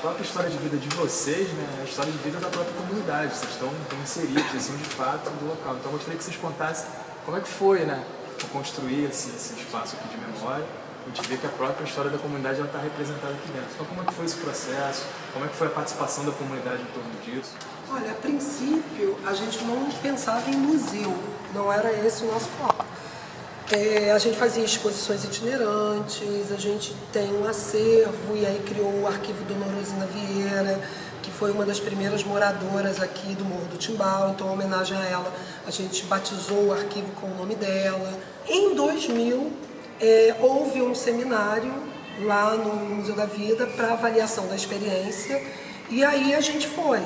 própria história de vida de vocês, né, é a história de vida da própria comunidade. Vocês estão inseridos, assim, de fato, do local. Então eu gostaria que vocês contassem como é que foi, né, construir esse espaço aqui de memória. A gente vê que a própria história da comunidade está representada aqui dentro. Então como é que foi esse processo? Como é que foi a participação da comunidade em torno disso? Olha, a princípio a gente não pensava em museu, não era esse o nosso foco. A gente fazia exposições itinerantes, a gente tem um acervo e aí criou o arquivo Dona Rosina Vieira, que foi uma das primeiras moradoras aqui do Morro do Timbal, então em homenagem a ela a gente batizou o arquivo com o nome dela. Em 2000 houve um seminário lá no Museu da Vida para avaliação da experiência e aí a gente foi.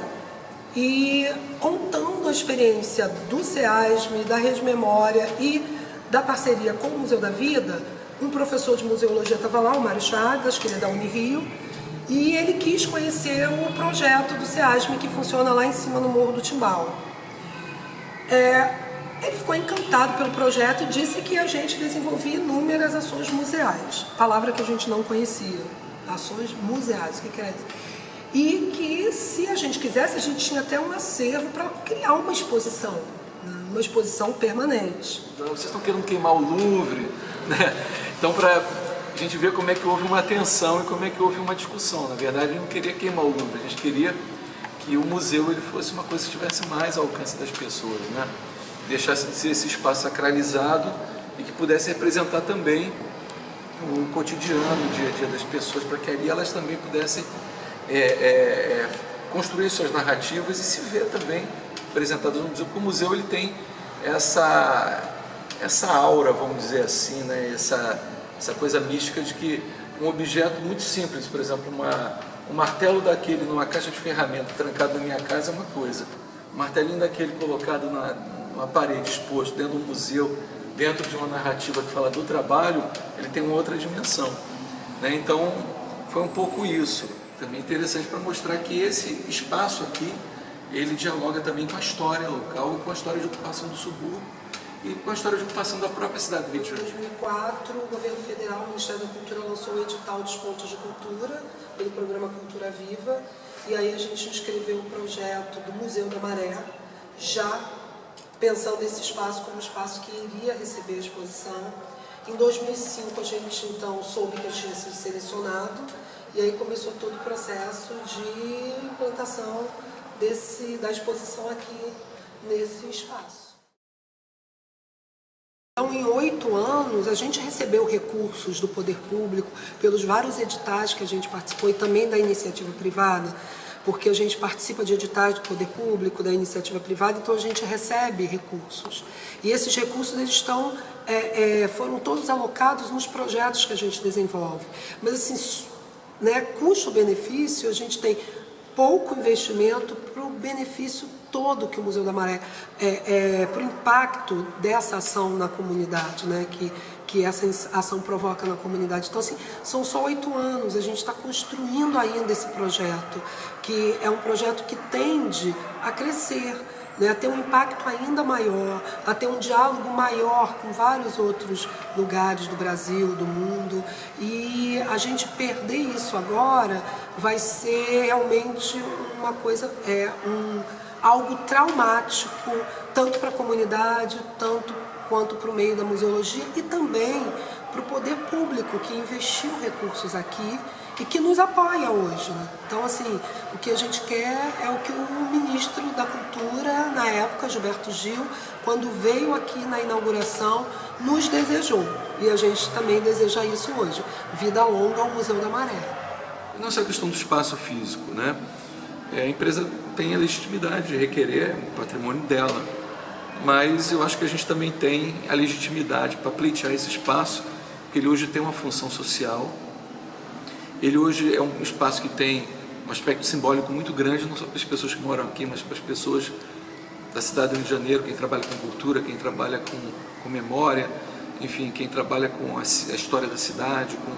E contando a experiência do SEASM, da Rede Memória e da parceria com o Museu da Vida, um professor de museologia estava lá, o Mário Chagas, que ele é da Unirio, e ele quis conhecer o projeto do SEASM que funciona lá em cima no Morro do Timbal. Ele ficou encantado pelo projeto e disse que a gente desenvolvia inúmeras ações museais, palavra que a gente não conhecia, ações museais, o que é isso? E que se a gente quisesse, a gente tinha até um acervo para criar uma exposição permanente. Então, vocês estão querendo queimar o Louvre, né? Então, para a gente ver como é que houve uma tensão e como é que houve uma discussão. Na verdade, a gente não queria queimar o Louvre, a gente queria que o museu ele fosse uma coisa que tivesse mais ao alcance das pessoas, né? Deixasse de ser esse espaço sacralizado e que pudesse representar também o cotidiano, o dia a dia das pessoas, para que ali elas também pudessem construir suas narrativas e se ver também apresentadas no museu, porque o museu ele tem essa aura, vamos dizer assim, né? essa coisa mística de que um objeto muito simples, por exemplo, um martelo daquele numa caixa de ferramenta trancado na minha casa é uma coisa, um martelinho daquele colocado numa parede exposto dentro de um museu, dentro de uma narrativa que fala do trabalho, ele tem uma outra dimensão, né? Então foi um pouco isso, também interessante para mostrar que esse espaço aqui ele dialoga também com a história local e com a história de ocupação do subúrbio e com a história de ocupação da própria cidade do Rio de Janeiro. Em 2004, o Governo Federal, o Ministério da Cultura, lançou o edital dos pontos de cultura pelo programa Cultura Viva e aí a gente inscreveu o projeto do Museu da Maré, já pensando nesse espaço como um espaço que iria receber a exposição. Em 2005, a gente então soube que tinha sido selecionado e aí começou todo o processo de implantação da exposição aqui nesse espaço. Então, em 8 anos, a gente recebeu recursos do poder público pelos vários editais que a gente participou e também da iniciativa privada, porque a gente participa de editais do poder público, da iniciativa privada, então a gente recebe recursos. E esses recursos eles foram todos alocados nos projetos que a gente desenvolve. Mas assim, né, custo-benefício, a gente tem pouco investimento para o benefício todo que o Museu da Maré, para o impacto dessa ação na comunidade, né, que essa ação provoca na comunidade. Então, assim, são só 8 anos, a gente está construindo ainda esse projeto, que é um projeto que tende a crescer, né, a ter um impacto ainda maior, a ter um diálogo maior com vários outros lugares do Brasil, do mundo, e a gente perder isso agora vai ser realmente uma coisa, algo traumático, tanto para a comunidade, tanto quanto para o meio da museologia e também para o poder público que investiu recursos aqui e que nos apoia hoje, né? Então, assim, o que a gente quer é o que o ministro da Cultura, na época, Gilberto Gil, quando veio aqui na inauguração, nos desejou. E a gente também deseja isso hoje. Vida longa ao Museu da Maré. Não é só a questão do espaço físico, né? A empresa tem a legitimidade de requerer o patrimônio dela, mas eu acho que a gente também tem a legitimidade para pleitear esse espaço, porque ele hoje tem uma função social. Ele hoje é um espaço que tem um aspecto simbólico muito grande, não só para as pessoas que moram aqui, mas para as pessoas da cidade do Rio de Janeiro, quem trabalha com cultura, quem trabalha com memória, enfim, quem trabalha com a história da cidade, com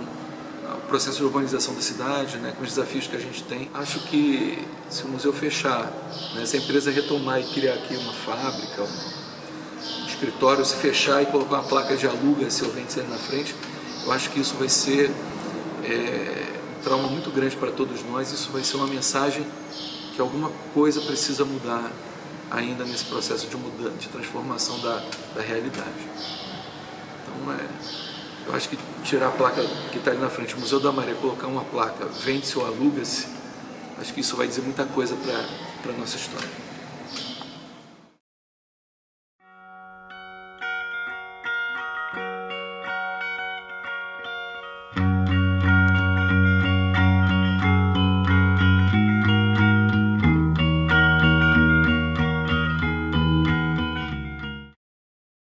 o processo de urbanização da cidade, né, com os desafios que a gente tem. Acho que se o museu fechar, né, se a empresa retomar e criar aqui uma fábrica, um escritório, se fechar e colocar uma placa de aluga-se ou vende-se ali na frente, eu acho que isso vai ser trauma muito grande para todos nós. Isso vai ser uma mensagem que alguma coisa precisa mudar ainda nesse processo de transformação da realidade. Então, eu acho que tirar a placa que está ali na frente, o Museu da Maré, colocar uma placa, vende-se ou aluga-se, acho que isso vai dizer muita coisa para a nossa história.